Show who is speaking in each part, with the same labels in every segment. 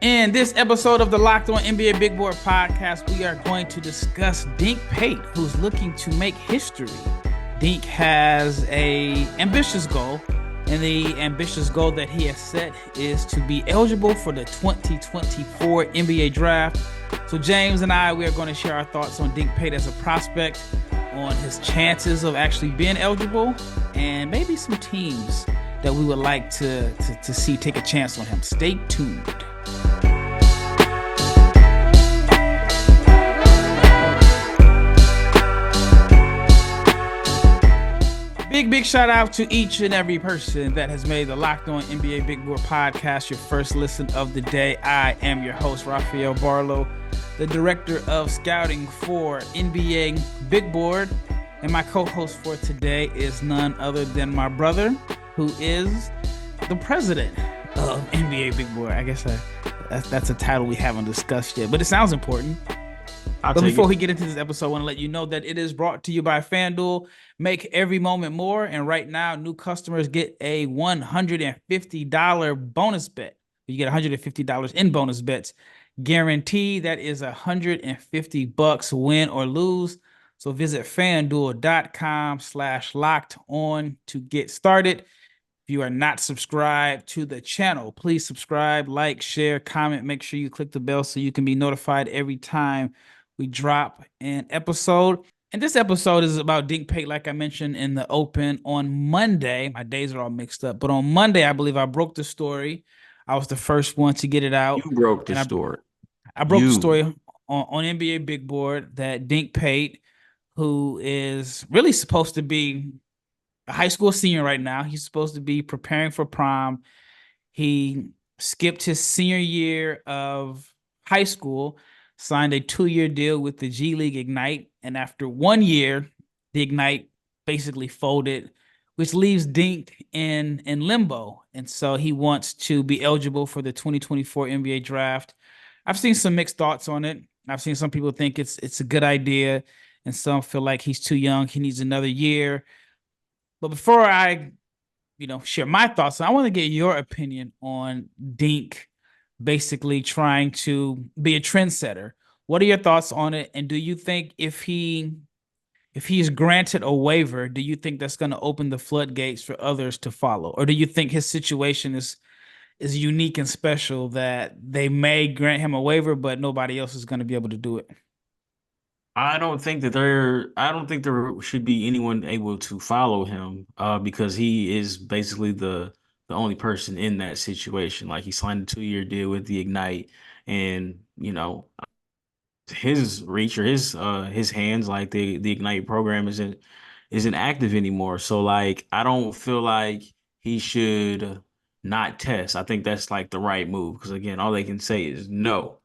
Speaker 1: In this episode of the Locked On NBA Big Board podcast, we are going to discuss Dink Pate, who's looking to make history. Dink has an ambitious goal, and the ambitious goal that he has set is to be eligible for the 2024 NBA draft. So James and I, we are going to share our thoughts on Dink Pate as a prospect, on his chances of actually being eligible, and maybe some teams that we would like to see take a chance on him. Stay tuned. Big shout out to each and every person that has made the Locked On NBA Big Board podcast your first listen of the day. I am your host, Rafael Barlowe, the director of scouting for NBA Big Board. And my co-host for today is none other than my brother, who is the president of NBA Big Board. I guess that's a title we haven't discussed yet, but it sounds important. But before we get into this episode, I want to let you know that it is brought to you by FanDuel. Make every moment more. And right now, new customers get a $150 bonus bet. You get $150 in bonus bets guaranteed. That is $150 win or lose. So visit FanDuel.com/locked-on to get started. If you are not subscribed to the channel, please subscribe, like, share, comment. Make sure you click the bell so you can be notified every time we drop an episode. And this episode is about Dink Pate, like I mentioned in the open. On Monday, my days are all mixed up, but on Monday, I believe I broke the story. I was the first one to get it out.
Speaker 2: You broke the story.
Speaker 1: I broke the story on NBA Big Board that Dink Pate, who is really supposed to be a high school senior right now, he's supposed to be preparing for prom. He skipped his senior year of high school, signed a 2-year deal with the G League Ignite, and after 1 year, the Ignite basically folded, which leaves Dink in limbo. And so he wants to be eligible for the 2024 NBA draft. I've seen some mixed thoughts on it. I've seen some people think it's a good idea, and some feel like he's too young. He needs another year. But before I, share my thoughts, I want to get your opinion on Dink basically trying to be a trendsetter. What are your thoughts on it? And do you think if he's granted a waiver, do you think that's going to open the floodgates for others to follow? Or do you think his situation is unique and special that they may grant him a waiver, but nobody else is going to be able to do it?
Speaker 2: I don't think there should be anyone able to follow him because he is basically the only person in that situation. Like, he signed a 2-year deal with the Ignite, and his reach or his hands, like the Ignite program isn't active anymore. So like, I don't feel like he should not test. I think that's like the right move, because again, all they can say is no.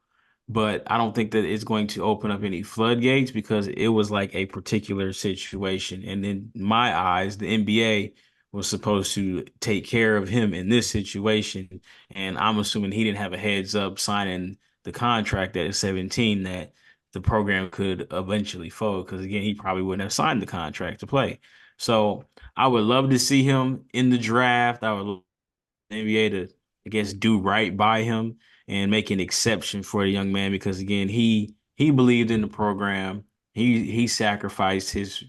Speaker 2: But I don't think that it's going to open up any floodgates, because it was like a particular situation. And in my eyes, the NBA was supposed to take care of him in this situation. And I'm assuming he didn't have a heads up signing the contract at 17 that the program could eventually fold, because again, he probably wouldn't have signed the contract to play. So I would love to see him in the draft. I would love the NBA to, I guess, do right by him and make an exception for the young man, because again, he believed in the program. He sacrificed his,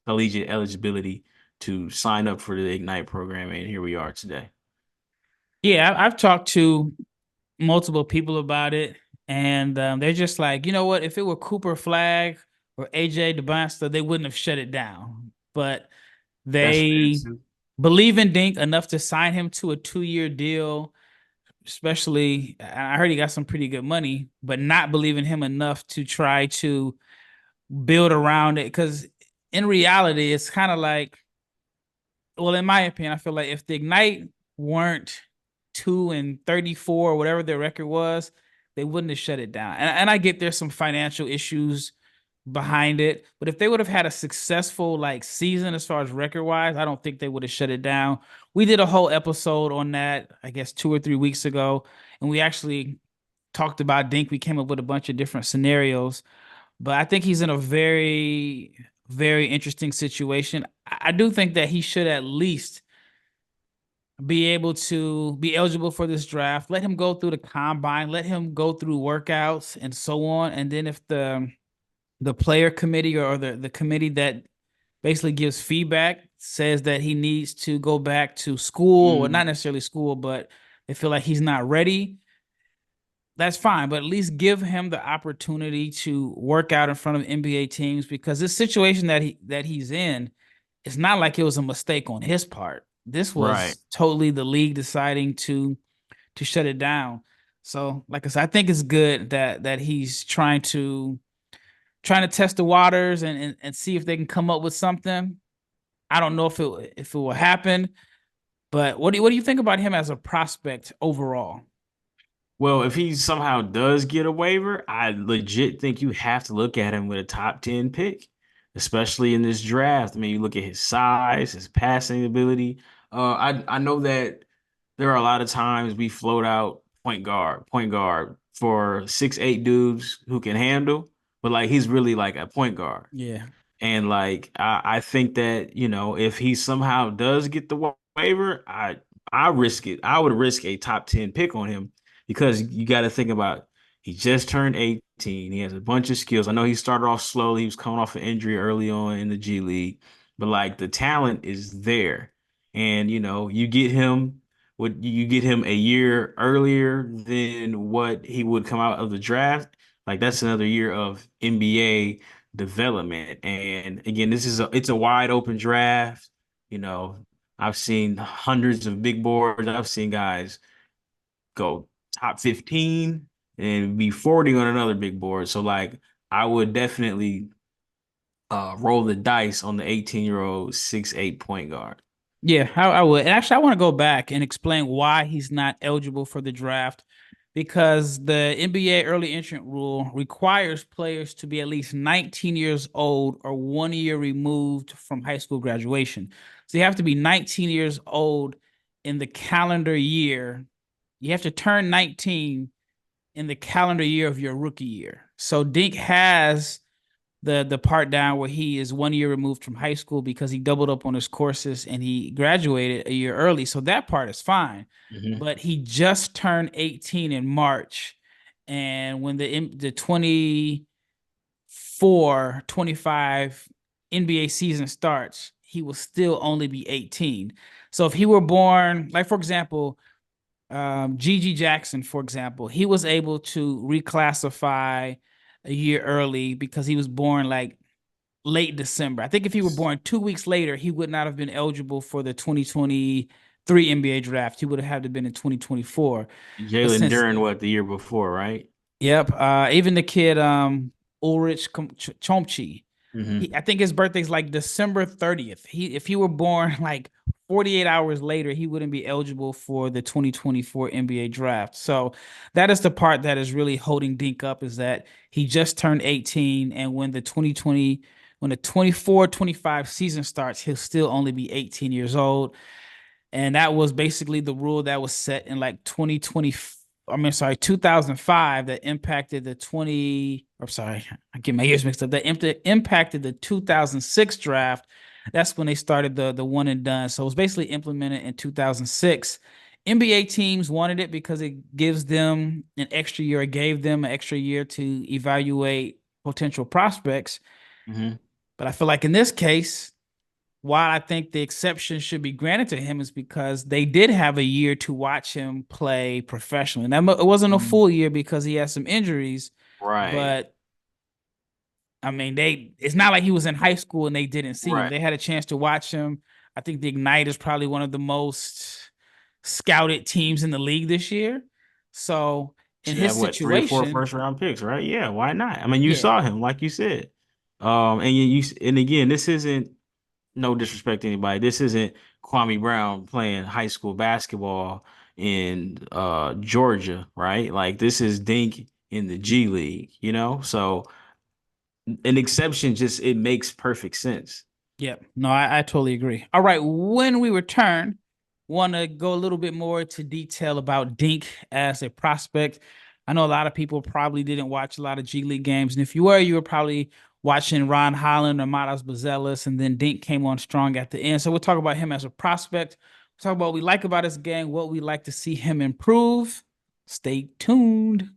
Speaker 2: collegiate eligibility to sign up for the Ignite program, and here we are today.
Speaker 1: Yeah, I've talked to multiple people about it, and they're just like, you know what? If it were Cooper Flagg or AJ DeBonster, they wouldn't have shut it down. But they believe in Dink enough to sign him to a 2-year deal. Especially, I heard he got some pretty good money, but not believing him enough to try to build around it. Because in reality, it's kind of like, well, in my opinion, I feel like if the Ignite weren't 2-34 or whatever their record was, they wouldn't have shut it down. And I get there's some financial issues behind it, but if they would have had a successful season as far as record wise, I don't think they would have shut it down. We did a whole episode on that, I guess 2 or 3 weeks ago, and we actually talked about Dink. We came up with a bunch of different scenarios, but I think he's in a very, very interesting situation. I do think that he should at least be able to be eligible for this draft. Let him go through the combine, let him go through workouts and so on. And then if the player committee or the committee that basically gives feedback says that he needs to go back to school, or not
Speaker 2: Mm,
Speaker 1: necessarily school, but they feel like he's not ready, that's fine. But at least give him the opportunity to work out in front of NBA teams, because this situation that he's in, it's not like it was a mistake on his part. This
Speaker 2: right.
Speaker 1: was totally the league deciding to shut it down. So, like I said, I think it's good that he's trying to test the waters and see if they can come up with something. I don't know if it will happen, but what do you think about him as a prospect overall?
Speaker 2: Well, if he somehow does get a waiver, I legit think you have to look at him with a top 10 pick, especially in this draft. I mean, you look at his size, his passing ability. I know that there are a lot of times we float out point guard for 6'8" dudes who can handle, but like he's really like a point guard.
Speaker 1: Yeah.
Speaker 2: And like I think that, if he somehow does get the waiver, I risk it. I would risk a top 10 pick on him because you got to think about he just turned 18. He has a bunch of skills. I know he started off slowly. He was coming off an injury early on in the G League, but like the talent is there. And you get him a year earlier than what he would come out of the draft. Like that's another year of NBA development. And again, it's a wide open draft. You know, I've seen hundreds of big boards. I've seen guys go top 15 and be 40 on another big board. So like I would definitely roll the dice on the 18-year-old 6'8" point guard.
Speaker 1: Yeah, I would. And actually, I want to go back and explain why he's not eligible for the draft, because the NBA early entrant rule requires players to be at least 19 years old or 1 year removed from high school graduation. So you have to be 19 years old in the calendar year. You have to turn 19 in the calendar year of your rookie year. So Dink has the part down where he is 1 year removed from high school because he doubled up on his courses and he graduated a year early. So that part is fine.
Speaker 2: Hmm.
Speaker 1: But he just turned 18 in March. And when the 24-25 NBA season starts, he will still only be 18. So if he were born, like for example, Gigi Jackson, for example, he was able to reclassify a year early because he was born like late December. I think if he were born 2 weeks later, he would not have been eligible for the 2023 NBA draft. He would have had to have been in 2024. But
Speaker 2: Jalen
Speaker 1: since,
Speaker 2: Duren, what, the year before, right?
Speaker 1: yep, even the kid Ulrich Chomchi,
Speaker 2: Hmm.
Speaker 1: I think his birthday's like December 30th. If he were born like 48 hours later, he wouldn't be eligible for the 2024 NBA draft. So that is the part that is really holding Dink up, is that he just turned 18, and when the 24-25 season starts, he'll still only be 18 years old. And that was basically the rule that was set in like 2020, I mean, sorry, 2005, that impacted the 20, I'm sorry, I get my years mixed up, that impacted the 2006 draft. That's when they started the one and done. So it was basically implemented in 2006. NBA teams wanted it because it gives them an extra year, it gave them an extra year to evaluate potential prospects.
Speaker 2: Hmm.
Speaker 1: But I feel like in this case, why I think the exception should be granted to him is because they did have a year to watch him play professionally. Now, it wasn't a full year because he had some injuries,
Speaker 2: Right.
Speaker 1: but I mean, it's not like he was in high school and they didn't see him.
Speaker 2: Right.
Speaker 1: They had a chance to watch him. I think the Ignite is probably one of the most scouted teams in the league this year. So in
Speaker 2: Should
Speaker 1: his
Speaker 2: have what, three or four
Speaker 1: situation,
Speaker 2: first round picks, right? Yeah, why not? I mean, you
Speaker 1: yeah,
Speaker 2: saw him, like you said. And and again, this isn't, no disrespect to anybody. This isn't Kwame Brown playing high school basketball in Georgia, right? Like this is Dink in the G League, you know? So an exception, just it makes perfect sense.
Speaker 1: yeah, no, I totally agree. All right, when we return, want to go a little bit more into detail about Dink as a prospect. I know a lot of people probably didn't watch a lot of G League games, and if you were probably watching Ron Holland or Matas Bazelis, and then Dink came on strong at the end. So we'll talk about him as a prospect. Talk about what we like about his game, what we like to see him improve. Stay tuned.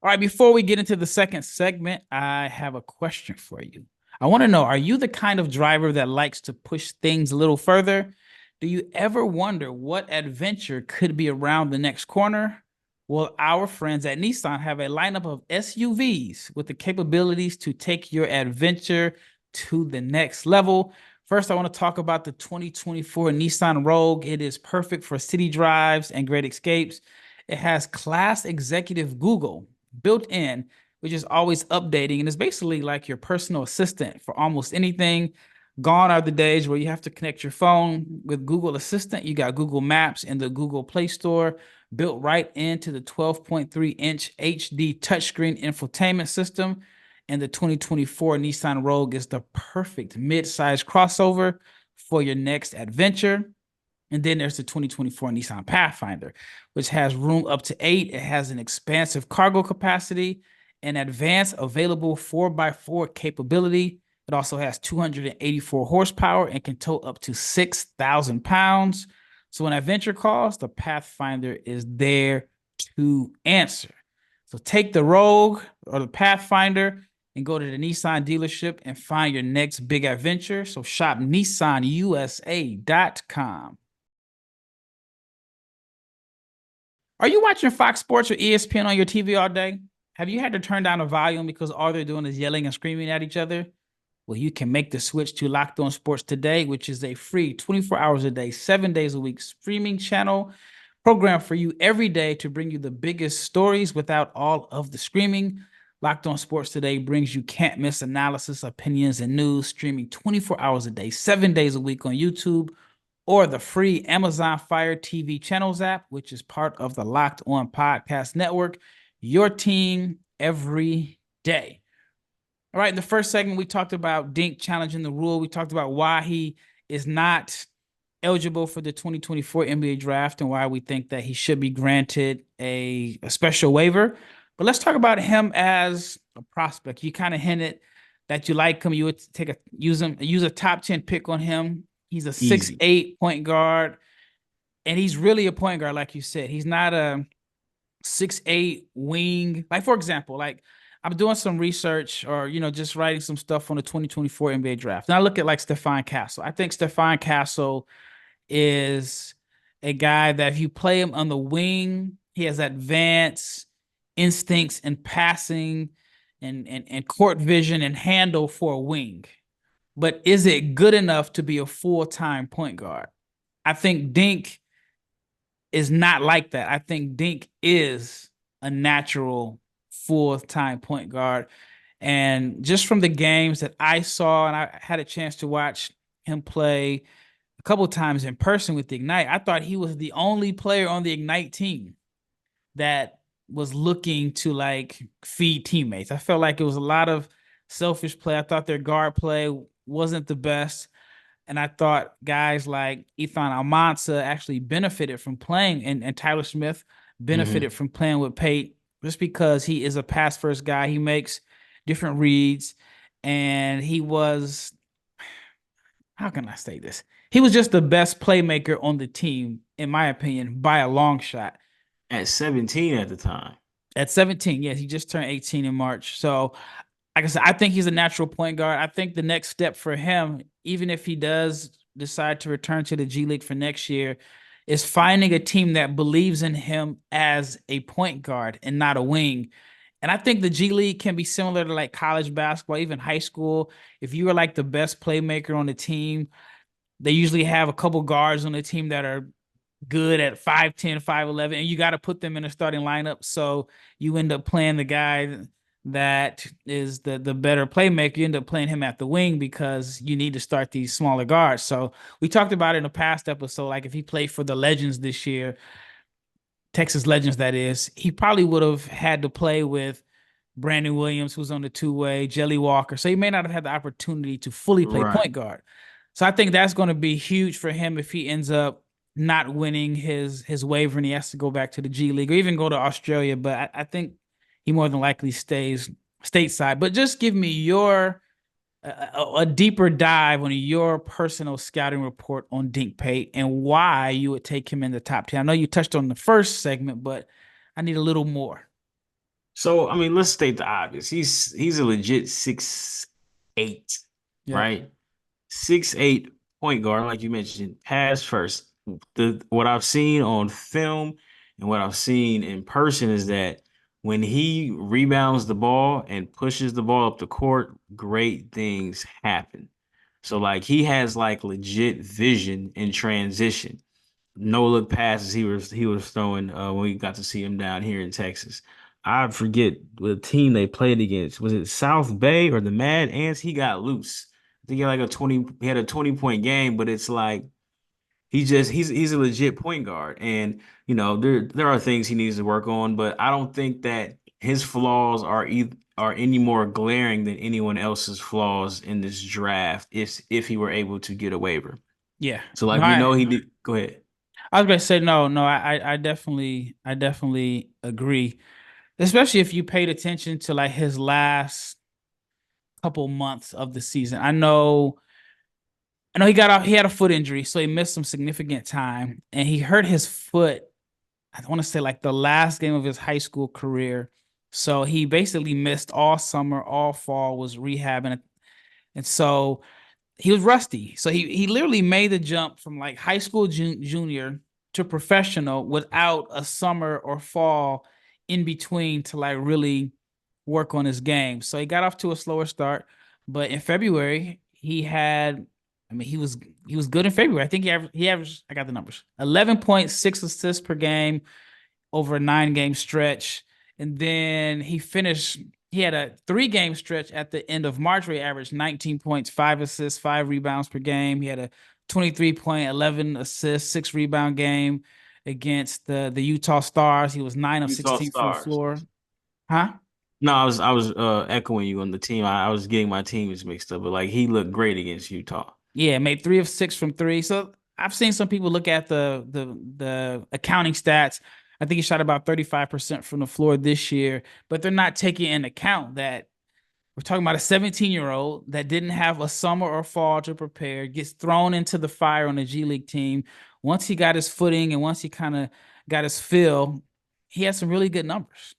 Speaker 1: All right, before we get into the second segment, I have a question for you. I want to know, are you the kind of driver that likes to push things a little further? Do you ever wonder what adventure could be around the next corner? Well, our friends at Nissan have a lineup of SUVs with the capabilities to take your adventure to the next level. First, I want to talk about the 2024 Nissan Rogue. It is perfect for city drives and great escapes. It has class executive Google built in, which is always updating, and it's basically like your personal assistant for almost anything. Gone are the days where you have to connect your phone with Google Assistant. You got Google Maps in the Google Play Store, built right into the 12.3-inch HD touchscreen infotainment system. And the 2024 Nissan Rogue is the perfect mid-size crossover for your next adventure. And then there's the 2024 Nissan Pathfinder, which has room up to 8. It has an expansive cargo capacity, and advanced available 4x4 capability. It also has 284 horsepower and can tow up to 6,000 pounds. So when adventure calls, the Pathfinder is there to answer. So take the Rogue or the Pathfinder and go to the Nissan dealership and find your next big adventure. So shop nissanusa.com. Are you watching Fox Sports or ESPN on your TV all day? Have you had to turn down the volume because all they're doing is yelling and screaming at each other? Well, you can make the switch to Locked On Sports today, which is a free 24 hours a day, 7 days a week streaming channel program for you every day to bring you the biggest stories without all of the screaming. Locked On Sports today brings you can't miss analysis, opinions, and news streaming 24 hours a day, 7 days a week on YouTube or the free Amazon Fire TV channels app, which is part of the Locked On Podcast Network. Your team every day. All right, in the first segment, we talked about Dink challenging the rule. We talked about why he is not eligible for the 2024 NBA draft and why we think that he should be granted a special waiver. But let's talk about him as a prospect. You kind of hinted that you like him. You would use a top 10 pick on him. He's a 6'8" point guard, and he's really a point guard, like you said. He's not a 6'8" wing. Like, for example, like I'm doing some research or, just writing some stuff on the 2024 NBA draft. And I look at like Stephon Castle. I think Stephon Castle is a guy that if you play him on the wing, he has advanced instincts and passing and court vision and handle for a wing. But is it good enough to be a full-time point guard? I think Dink is not like that. I think Dink is a natural full-time point guard. And just from the games that I saw, and I had a chance to watch him play a couple times in person with the Ignite, I thought he was the only player on the Ignite team that was looking to like feed teammates. I felt like it was a lot of selfish play. I thought their guard play wasn't the best. And I thought guys like Ethan Almanza actually benefited from playing, and Tyler Smith benefited from playing with Pate just because he is a pass first guy. He makes different reads, and he was, how can I say this? He was just the best playmaker on the team, in my opinion, by a long shot.
Speaker 2: At 17 at the time.
Speaker 1: At 17, yes, he just turned 18 in March. So like I said, I think he's a natural point guard. I think the next step for him, even if he does decide to return to the G League for next year, is finding a team that believes in him as a point guard and not a wing. And I think the G League can be similar to like college basketball, even high school. If you are like the best playmaker on the team, they usually have a couple guards on the team that are good at 5'10", 5'11", and you got to put them in a starting lineup. So you end up playing the guy that is the better playmaker. You end up playing him at the wing because you need to start these smaller guards. So we talked about it in a past episode, like if he played for the Legends this year, Texas Legends that is, he probably would have had to play with Brandon Williams, who's on the two-way, Jelly Walker. So he may not have had the opportunity to fully play point guard. So I think that's going to be huge for him if he ends up not winning his waiver and he has to go back to the G League or even go to Australia. But I think he more than likely stays stateside. But just give me your a deeper dive on your personal scouting report on Dink Pate and why you would take him in the top 10. I know you touched on the first segment, but I need a little more.
Speaker 2: So, I mean, let's state the obvious. He's a legit 6'8",
Speaker 1: Yep.
Speaker 2: right? 6'8" point guard, like you mentioned, pass first. The what I've seen on film and what I've seen in person is that when he rebounds the ball and pushes the ball up the court, great things happen. So like he has like legit vision in transition. No look passes he was throwing when we got to see him down here in Texas. I forget what team they played against. Was it South Bay or the Mad Ants? He got loose. I think he had a 20-point game, but it's like he's a legit point guard. And there are things he needs to work on, but I don't think that his flaws are any more glaring than anyone else's flaws in this draft if he were able to get a waiver.
Speaker 1: Yeah.
Speaker 2: So
Speaker 1: No,
Speaker 2: like we know he did go ahead.
Speaker 1: I was gonna say no, no. I definitely agree. Especially if you paid attention to like his last couple months of the season. I know he got off. He had a foot injury, so he missed some significant time, and he hurt his foot. I want to say like the last game of his high school career. So he basically missed all summer, all fall, was rehabbing, and so he was rusty. So he literally made the jump from like high school junior to professional without a summer or fall in between to like really work on his game. So he got off to a slower start, but in February he had. I mean, he was good in February. I think he averaged. I got the numbers: 11.6 assists per game over a 9 game stretch. And then he finished, he had a 3 game stretch at the end of March where he averaged 19 points, 5 assists, 5 rebounds per game. He had a 23 point, 11 assists, 6 rebound game against the Utah Stars. He was 9 of
Speaker 2: Utah
Speaker 1: 16 from the
Speaker 2: Stars.
Speaker 1: floor. Huh?
Speaker 2: No, I was echoing you on the team. I was getting my teams mixed up, but like he looked great against Utah.
Speaker 1: Yeah, made 3 of 6 from three. So I've seen some people look at the accounting stats. I think he shot about 35% from the floor this year, but they're not taking into account that we're talking about a 17-year-old that didn't have a summer or fall to prepare, gets thrown into the fire on the G League team. Once he got his footing and once he kind of got his feel, he had some really good numbers.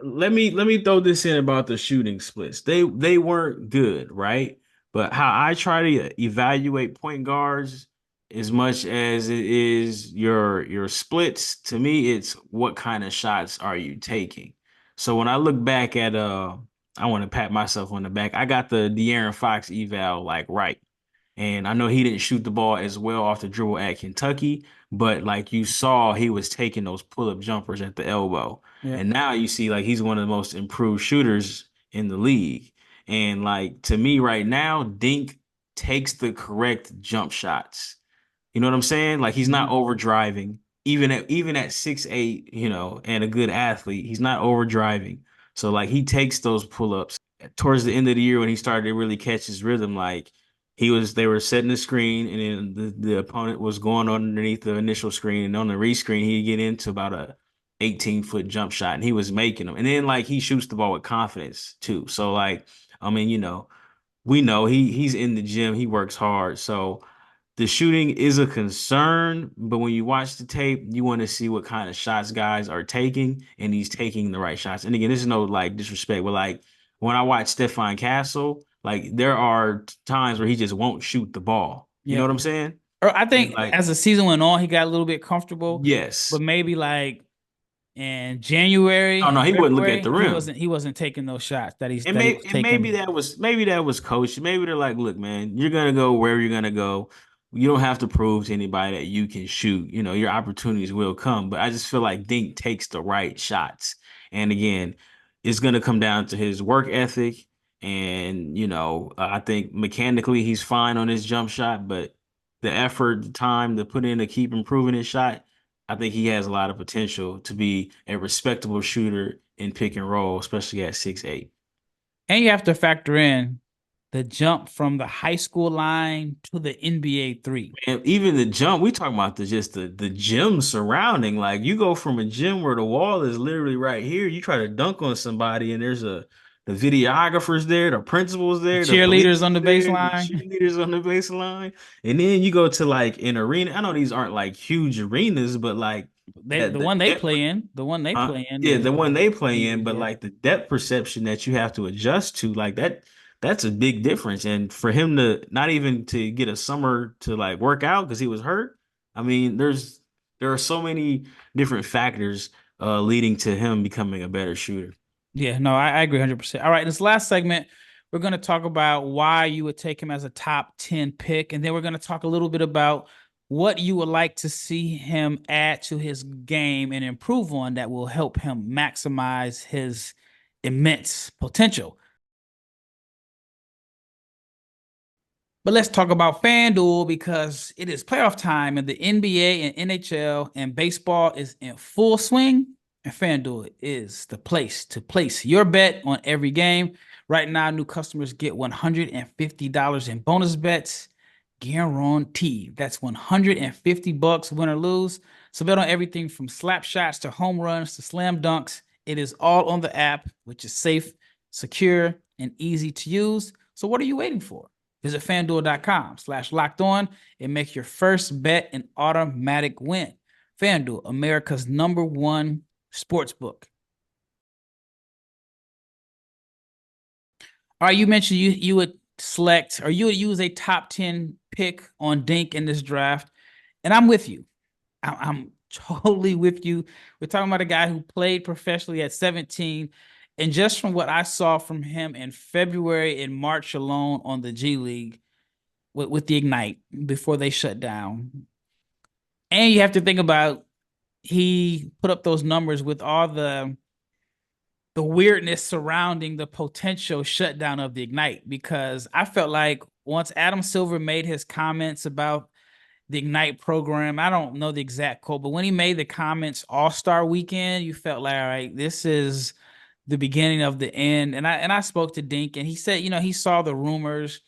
Speaker 2: Let me throw this in about the shooting splits. They weren't good, right? But how I try to evaluate point guards as much as it is your splits, to me, it's what kind of shots are you taking. So when I look back at I want to pat myself on the back. I got the De'Aaron Fox eval like right. And I know he didn't shoot the ball as well off the dribble at Kentucky, but like you saw, he was taking those pull-up jumpers at the elbow.
Speaker 1: Yeah.
Speaker 2: And now you see like he's one of the most improved shooters in the league. And like to me right now, Dink takes the correct jump shots. You know what I'm saying? Like he's not
Speaker 1: Mhm.
Speaker 2: overdriving. Even at 6'8", and a good athlete, he's not overdriving. So like he takes those pull-ups towards the end of the year when he started to really catch his rhythm, like they were setting the screen and then the opponent was going underneath the initial screen and on the rescreen he'd get into about a 18-foot jump shot and he was making them. And then like he shoots the ball with confidence too. So like, I mean, we know he's in the gym, he works hard. So the shooting is a concern, but when you watch the tape, you want to see what kind of shots guys are taking, and he's taking the right shots. And again, this is no like disrespect, but like when I watch Stefan Castle, like there are times where he just won't shoot the ball. You know
Speaker 1: Yeah.
Speaker 2: what I'm saying?
Speaker 1: Or I
Speaker 2: And
Speaker 1: think
Speaker 2: like,
Speaker 1: as the season went on, he got a little bit comfortable, but
Speaker 2: yes.
Speaker 1: maybe like in January
Speaker 2: Oh no,
Speaker 1: and
Speaker 2: he wouldn't look at
Speaker 1: February,
Speaker 2: the
Speaker 1: he
Speaker 2: rim.
Speaker 1: wasn't he wasn't taking those shots
Speaker 2: And
Speaker 1: that he was
Speaker 2: maybe
Speaker 1: taking.
Speaker 2: that was coached. Maybe they're like, look, man, you're gonna go wherever you're gonna go. You don't have to prove to anybody that you can shoot. Your opportunities will come. But I just feel like Dink takes the right shots. And again, it's gonna come down to his work ethic. And I think mechanically he's fine on his jump shot, but the effort, the time to put in to keep improving his shot, I think he has a lot of potential to be a respectable shooter in pick and roll, especially at 6'8".
Speaker 1: And you have to factor in the jump from the high school line to the NBA three.
Speaker 2: And even the jump, we talking about the gym surrounding. Like you go from a gym where the wall is literally right here, you try to dunk on somebody and the videographers there, the principals
Speaker 1: The
Speaker 2: there, the
Speaker 1: cheerleaders
Speaker 2: police
Speaker 1: on the
Speaker 2: there, the
Speaker 1: baseline.
Speaker 2: cheerleaders on the baseline. And then you go to like an arena. I know these aren't like huge arenas, but like
Speaker 1: They
Speaker 2: that
Speaker 1: the
Speaker 2: the
Speaker 1: one they
Speaker 2: depth,
Speaker 1: play in, the one they play in
Speaker 2: yeah,
Speaker 1: is
Speaker 2: the one they play in, but
Speaker 1: yeah.
Speaker 2: like the depth perception that you have to adjust to, like that's a big difference. And for him to not even to get a summer to like work out because he was hurt, I mean, there are so many different factors leading to him becoming a better shooter.
Speaker 1: Yeah, no, I agree 100%. All right, this last segment, we're going to talk about why you would take him as a top 10 pick. And then we're going to talk a little bit about what you would like to see him add to his game and improve on that will help him maximize his immense potential. But let's talk about FanDuel because it is playoff time and the NBA and NHL and baseball is in full swing. And FanDuel is the place to place your bet on every game. Right now, new customers get $150 in bonus bets guaranteed. That's 150 bucks, win or lose. So bet on everything from slap shots to home runs to slam dunks. It is all on the app, which is safe, secure, and easy to use. So what are you waiting for? Visit fanduel.com/locked on and make your first bet an automatic win. FanDuel, America's #1 sportsbook. All right, you mentioned you would select or you would use a top 10 pick on Dink in this draft, and I'm with you. I'm totally with you. We're talking about a guy who played professionally at 17. And just from what I saw from him in February and March alone on the G League with the Ignite before they shut down. And you have to think about he put up those numbers with all the weirdness surrounding the potential shutdown of the Ignite because I felt like once Adam Silver made his comments about the Ignite program. I don't know the exact quote, but when he made the comments All-Star Weekend, you felt like, all right, this is the beginning of the end. And I spoke to Dink and he said, he saw the rumors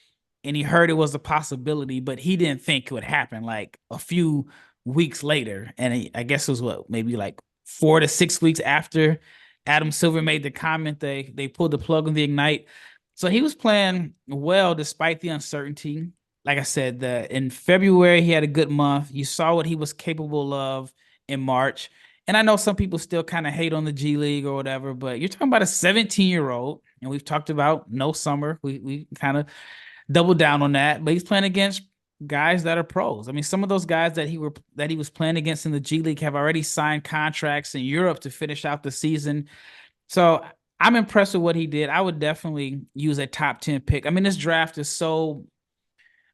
Speaker 1: and he heard it was a possibility, but he didn't think it would happen like a few weeks later. And I guess it was maybe like 4 to 6 weeks after Adam Silver made the comment, they pulled the plug on the Ignite. So he was playing well despite the uncertainty. Like I said, in February he had a good month. You saw what he was capable of in March. And I know some people still kind of hate on the G League or whatever, but you're talking about a 17-year-old, and we've talked about no summer. We kind of doubled down on that, but he's playing against guys that are pros. I mean, some of those guys that he was playing against in the G League have already signed contracts in Europe to finish out the season. So I'm impressed with what he did. I would definitely use a top 10 pick. I mean, this draft is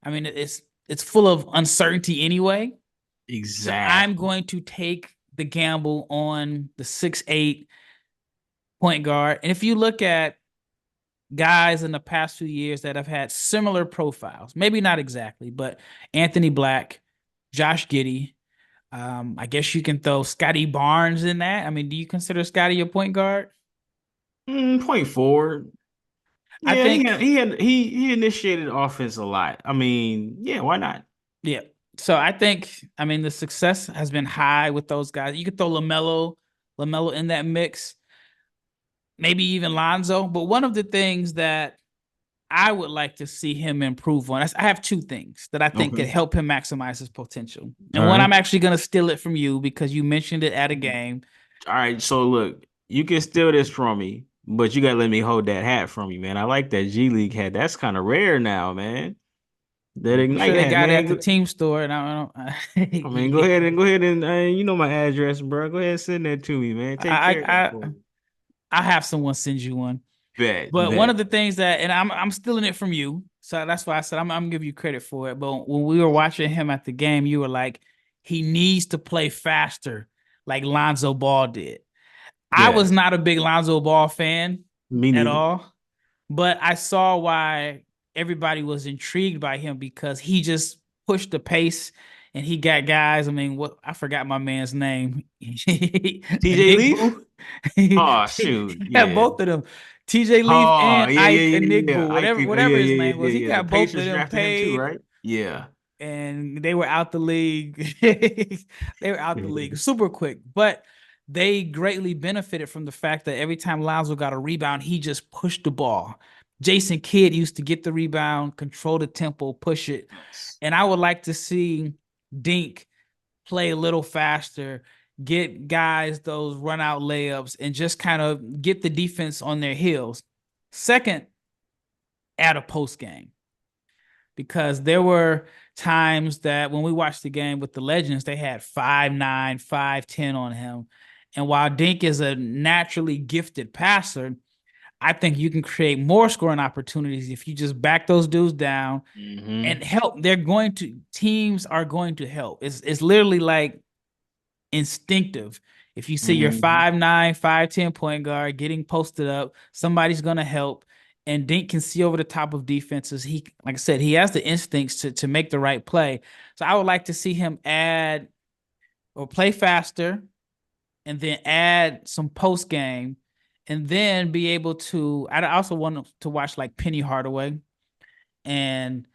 Speaker 1: it's full of uncertainty anyway. So I'm
Speaker 2: Exactly.
Speaker 1: going to take the gamble on the 6'8" point guard. And if you look at guys in the past few years that have had similar profiles, maybe not exactly, but Anthony Black, Josh Giddey, I guess you can throw Scottie Barnes in that. I mean, do you consider Scottie your point guard?
Speaker 2: Point forward.
Speaker 1: I
Speaker 2: Yeah,
Speaker 1: think,
Speaker 2: he initiated offense a lot. I mean, yeah, why not?
Speaker 1: yeah. So I think, I mean, the success has been high with those guys. You could throw LaMelo in that mix, maybe even Lonzo. But one of the things that I would like to see him improve on, I have two things that I think could
Speaker 2: Okay.
Speaker 1: help him maximize his potential.
Speaker 2: All
Speaker 1: And one,
Speaker 2: right.
Speaker 1: I'm actually going to steal it from you because you mentioned it at a game.
Speaker 2: All right. So look, you can steal this from me, but you gotta let me hold that hat from you, man. I like that G League hat. That's kind of rare now, man. That
Speaker 1: I'm pretty
Speaker 2: Ignite
Speaker 1: sure they
Speaker 2: hat,
Speaker 1: got it
Speaker 2: man.
Speaker 1: at the team store, and I
Speaker 2: I mean,
Speaker 1: don't.
Speaker 2: go ahead and you know my address, bro. Go ahead and send that to me, man. Take
Speaker 1: I,
Speaker 2: care of that
Speaker 1: I,
Speaker 2: for
Speaker 1: I,
Speaker 2: me.
Speaker 1: I have someone send you one.
Speaker 2: Bet,
Speaker 1: But one
Speaker 2: bet.
Speaker 1: of the things that, and I'm stealing it from you, so that's why I said I'm gonna give you credit for it. But when we were watching him at the game, you were like, he needs to play faster, like Lonzo Ball did. I was
Speaker 2: Yes.
Speaker 1: not a big Lonzo Ball fan
Speaker 2: Me
Speaker 1: at
Speaker 2: neither.
Speaker 1: all, but I saw why everybody was intrigued by him because he just pushed the pace and he got guys. I mean, what I forgot my man's name.
Speaker 2: TJ
Speaker 1: Nick
Speaker 2: Leaf?
Speaker 1: Boo.
Speaker 2: Oh
Speaker 1: He
Speaker 2: shoot,
Speaker 1: got
Speaker 2: yeah.
Speaker 1: both of them. TJ Leaf
Speaker 2: Oh,
Speaker 1: and
Speaker 2: yeah, yeah,
Speaker 1: Ike
Speaker 2: yeah,
Speaker 1: and Nick
Speaker 2: yeah,
Speaker 1: Boo,
Speaker 2: yeah. I could,
Speaker 1: whatever
Speaker 2: yeah,
Speaker 1: his
Speaker 2: yeah,
Speaker 1: name
Speaker 2: yeah,
Speaker 1: was. He
Speaker 2: yeah, yeah. The
Speaker 1: got both of
Speaker 2: Pacers
Speaker 1: them
Speaker 2: drafted him too,
Speaker 1: paid
Speaker 2: right? Yeah.
Speaker 1: and they were out the league. They were out the league super quick. But they greatly benefited from the fact that every time Lonzo got a rebound, he just pushed the ball. Jason Kidd used to get the rebound, control the tempo, push it.
Speaker 2: Yes.
Speaker 1: And I would like to see Dink play a little faster, get guys those run out layups, and just kind of get the defense on their heels. Second, add a post game because there were times that when we watched the game with the Legends, they had 5'9", 5'10" on him. And while Dink is a naturally gifted passer, I think you can create more scoring opportunities if you just back those dudes down
Speaker 2: Mm-hmm.
Speaker 1: and help. Teams are going to help. It's literally like instinctive. If you see your
Speaker 2: Mm-hmm.
Speaker 1: 5'9", 5'10" point guard getting posted up, somebody's gonna help. And Dink can see over the top of defenses. He, like I said, he has the instincts to make the right play. So I would like to see him add or play faster, and then add some post game, and then be able to. I also want to watch like Penny Hardaway and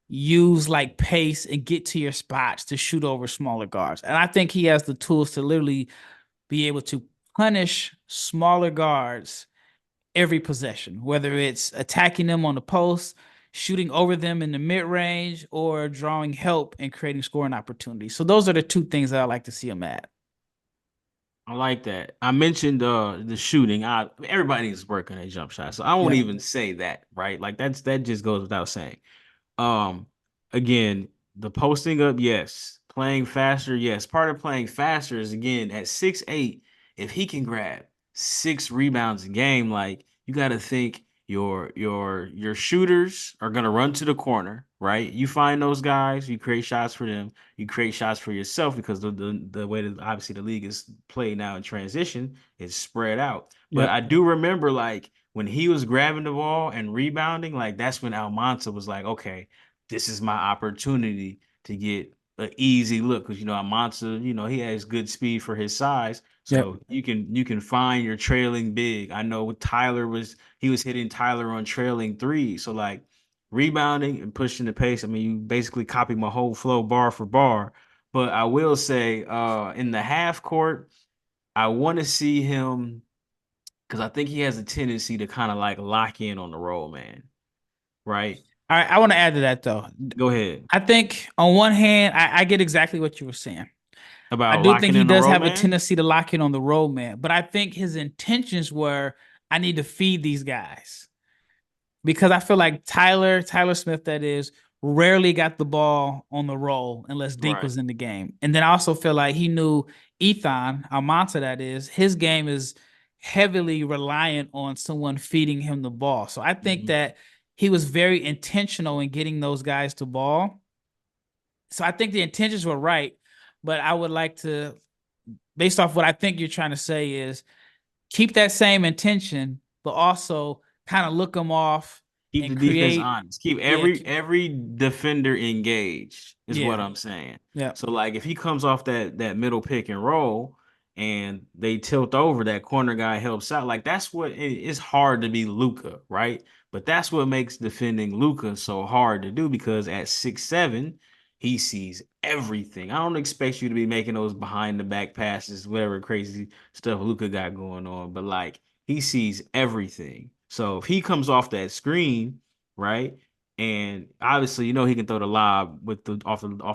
Speaker 1: use like pace and get to your spots to shoot over smaller guards. And I think he has the tools to literally be able to punish smaller guards every possession, whether it's attacking them on the post, shooting over them in the mid range, or drawing help and creating scoring opportunities. So those are the two things that I like to see him at.
Speaker 2: I like that. I mentioned the shooting. Everybody needs to work on their jump shot. So I won't
Speaker 1: Yeah.
Speaker 2: even say that, right? Like that just goes without saying. Um, again, the posting up, yes. Playing faster, yes. Part of playing faster is again at 6'8", if he can grab 6 rebounds a game, like you got to think your shooters are gonna run to the corner, right? You find those guys, you create shots for them, you create shots for yourself because the way that obviously the league is played now in transition is spread out. But
Speaker 1: Yep.
Speaker 2: I do remember like when he was grabbing the ball and rebounding, like that's when Almanza was like, okay, this is my opportunity to get an easy look because Almanza, he has good speed for his size.
Speaker 1: Yep.
Speaker 2: So you can find your trailing big. I know he was hitting Tyler on trailing three. So like rebounding and pushing the pace. I mean, you basically copy my whole flow bar for bar. But I will say, in the half court, I want to see him because I think he has a tendency to kind of like lock in on the roll, man. Right?
Speaker 1: All right. I want to add to that though.
Speaker 2: Go ahead.
Speaker 1: I think on one hand, I get exactly what you were saying. I
Speaker 2: About
Speaker 1: do think
Speaker 2: locking
Speaker 1: he
Speaker 2: in the
Speaker 1: does
Speaker 2: roll,
Speaker 1: have a
Speaker 2: man.
Speaker 1: tendency to lock in on the road man, but I think his intentions were I need to feed these guys because I feel like Tyler Smith, that is, rarely got the ball on the roll unless Dink
Speaker 2: Right.
Speaker 1: was in the game. And then I also feel like he knew Ethan Almonte, that is, his game is heavily reliant on someone feeding him the ball. So I think
Speaker 2: Mhm.
Speaker 1: that he was very intentional in getting those guys to ball. So I think the intentions were right, but I would like to, based off what I think you're trying to say, is keep that same intention, but also kind of look them off
Speaker 2: Keep
Speaker 1: and
Speaker 2: the defense
Speaker 1: create.
Speaker 2: honest. Keep
Speaker 1: Yeah,
Speaker 2: every defender engaged is
Speaker 1: yeah,
Speaker 2: what I'm saying.
Speaker 1: yeah,
Speaker 2: So like if he comes off that middle pick and roll and they tilt over, that corner guy helps out. Like that's what it's hard to be Luca, right? But that's what makes defending Luca so hard to do because at 6'7", he sees everything. I don't expect you to be making those behind the back passes, whatever crazy stuff Luca got going on, but like he sees everything. So if he comes off that screen, right? And obviously, he can throw the lob with the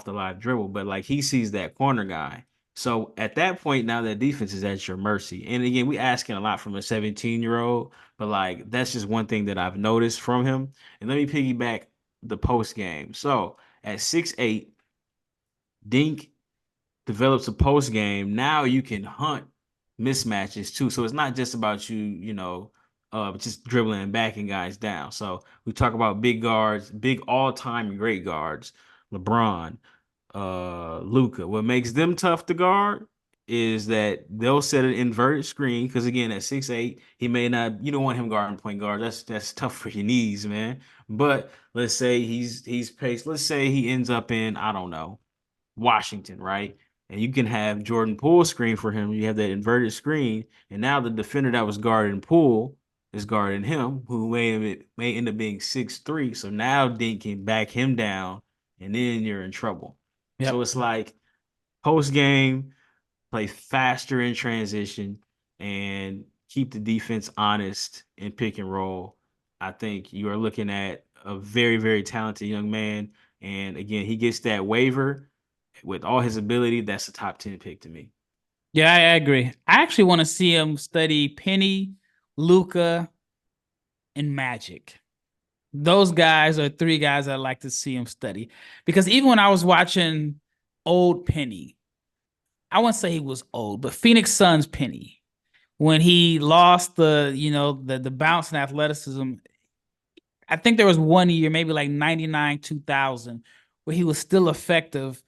Speaker 2: live dribble, but like he sees that corner guy. So at that point, now that defense is at your mercy. And again, we asking a lot from a 17-year-old, but like that's just one thing that I've noticed from him. And let me piggyback the post game. So at 6'8", Dink develops a post game. Now you can hunt mismatches too. So it's not just about just dribbling and backing guys down. So we talk about big guards, big all-time great guards, LeBron, Luca. What makes them tough to guard is that they'll set an inverted screen because again at 6'8", he may not you don't want him guarding point guard. That's tough for your knees, man. But let's say he's paced. Let's say he ends up in, I don't know, Washington, right? And you can have Jordan Poole screen for him. You have that inverted screen, and now the defender that was guarding Poole is guarding him, who may end up being 6'3". So now Dink can back him down, and then you're in trouble. So
Speaker 1: yep.
Speaker 2: it's like post game. play faster in transition, and keep the defense honest in pick and roll, I think you are looking at a very, very talented young man. And again, he gets that waiver with all his ability. That's a top 10 pick to me.
Speaker 1: Yeah, I agree. I actually want to see him study Penny, Luca, and Magic. Those guys are three guys I'd like to see him study. Because even when I was watching old Penny, I wouldn't say he was old, but Phoenix Suns Penny, when he lost the bounce and athleticism, I think there was one year, maybe like 99, 2000, where he was still effective.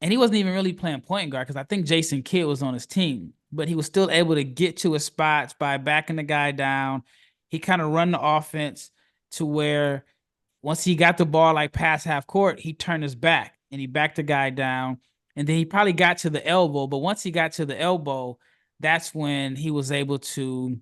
Speaker 1: And he wasn't even really playing point guard because I think Jason Kidd was on his team, but he was still able to get to his spots by backing the guy down. He kind of run the offense to where once he got the ball like past half court, he turned his back and he backed the guy down. And then he probably got to the elbow. But once he got to the elbow, that's when he was able to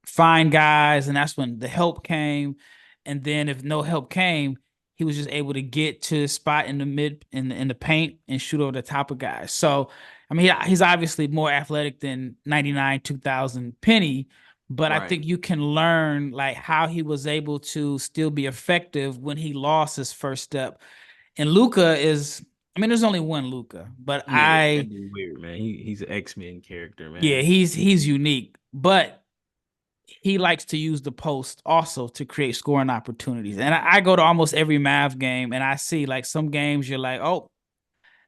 Speaker 1: find guys, and that's when the help came. And then if no help came, he was just able to get to his spot in the mid in the paint and shoot over the top of guys. So I mean, he's obviously more athletic than 99, 2000 Penny, but I
Speaker 2: Right.
Speaker 1: think you can learn like how he was able to still be effective when he lost his first step. And Luca is, I mean, there's only one Luca, but
Speaker 2: Yeah, that dude weird, man. He's an X-Men character,
Speaker 1: yeah,
Speaker 2: man.
Speaker 1: he's unique, but he likes to use the post also to create scoring opportunities. And I go to almost every Mav game and I see like some games you're like, oh,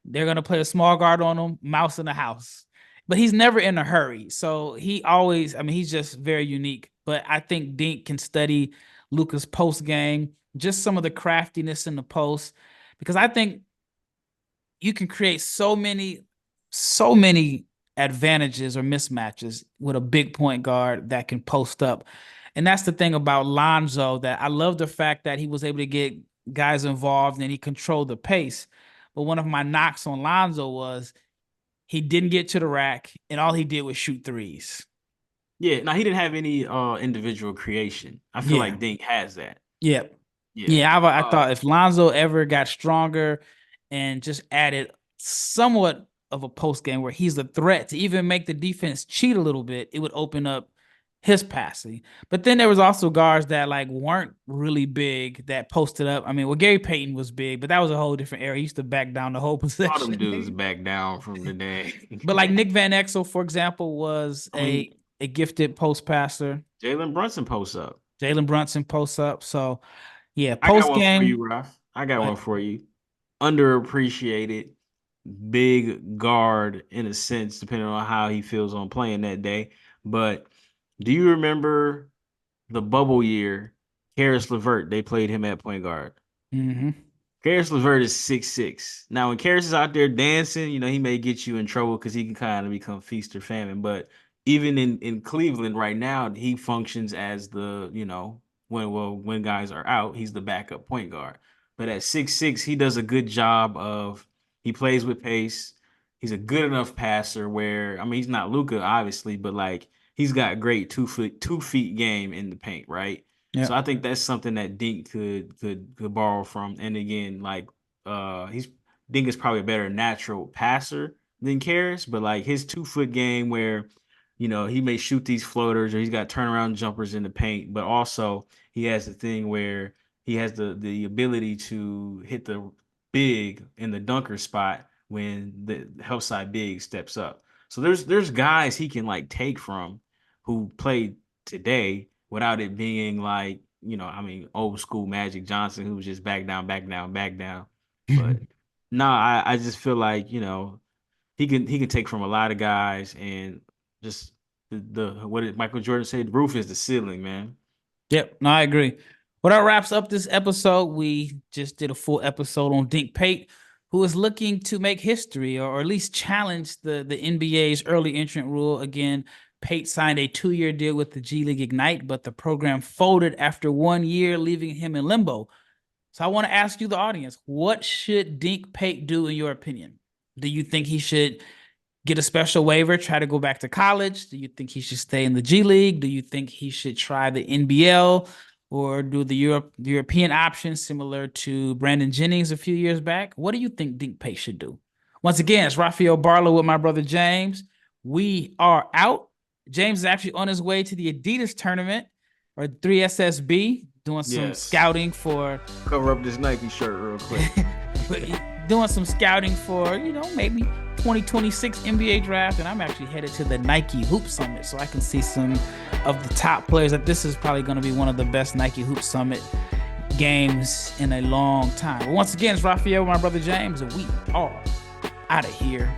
Speaker 1: they're gonna play a small guard on him, mouse in the house. But he's never in a hurry. So he always, I mean, he's just very unique. But I think Dink can study Luca's post game, just some of the craftiness in the post. Because I think you can create so many advantages or mismatches with a big point guard that can post up. And that's the thing about Lonzo that I love the fact that he was able to get guys involved and he controlled the pace. But one of my knocks on Lonzo was he didn't get to the rack and all he did was shoot threes.
Speaker 2: Yeah, now he didn't have any individual creation. I feel
Speaker 1: Yeah.
Speaker 2: like Dink has that.
Speaker 1: Yeah.
Speaker 2: Yeah.
Speaker 1: Yeah, I thought if Lonzo ever got stronger and just added somewhat of a post game where he's a threat to even make the defense cheat a little bit, it would open up his passing. But then there was also guards that like weren't really big that posted up. I mean, well, Gary Payton was big, but that was a whole different era. He used to back down the whole
Speaker 2: All them dudes
Speaker 1: possession.
Speaker 2: back down from the day.
Speaker 1: But like Nick Van Exel, for example, was
Speaker 2: I mean,
Speaker 1: a gifted post passer.
Speaker 2: Jalen Brunson posts up.
Speaker 1: Jalen Brunson posts up. So yeah,
Speaker 2: I got
Speaker 1: post
Speaker 2: one for
Speaker 1: game.
Speaker 2: you, Ralph. I got one
Speaker 1: But
Speaker 2: for you. Underappreciated big guard in a sense, depending on how he feels on playing that day. But do you remember the bubble year? Karis LeVert, they played him at point guard.
Speaker 1: mm-hmm.
Speaker 2: Karis LeVert is 6'6". Now, when Karis is out there dancing, he may get you in trouble because he can kind of become feast or famine. But even in Cleveland right now, he functions as when guys are out, he's the backup point guard. But at 6'6", he does a good job of he plays with pace. He's a good enough passer where I mean he's not Luca, obviously, but like he's got great 2 feet game in the paint, right?
Speaker 1: Yeah.
Speaker 2: So I think that's something that Dink could borrow from. And again, like he's Dink is probably a better natural passer than Karras, but like his 2 foot game where he may shoot these floaters or he's got turnaround jumpers in the paint, but also he has the thing where he has the ability to hit the big in the dunker spot when the help side big steps up. So there's guys he can like take from who played today without it being like, I mean, old school Magic Johnson who was just back down, back down, back down. But no, I just feel like, he can take from a lot of guys and just the what did Michael Jordan say? The roof is the ceiling, man.
Speaker 1: Yep, no, I agree. Well, that wraps up this episode. We just did a full episode on Dink Pate, who is looking to make history or at least challenge the NBA's early entrant rule. Again, Pate signed a 2-year deal with the G League Ignite, but the program folded after 1 year, leaving him in limbo. So I want to ask you, the audience, what should Dink Pate do in your opinion? Do you think he should get a special waiver, try to go back to college? Do you think he should stay in the G League? Do you think he should try the NBL or do the European option similar to Brandon Jennings a few years back? What do you think Dink Pate should do? Once again, it's Rafael Barlowe with my brother James. We are out. James is actually on his way to the Adidas tournament or 3SSB, doing some scouting for.
Speaker 2: Cover up this Nike shirt real quick.
Speaker 1: Doing some scouting for, maybe 2026 NBA draft. And I'm actually headed to the Nike Hoop Summit so I can see some of the top players. This is probably going to be one of the best Nike Hoop Summit games in a long time. But once again, it's Rafael, my brother James, and we are out of here.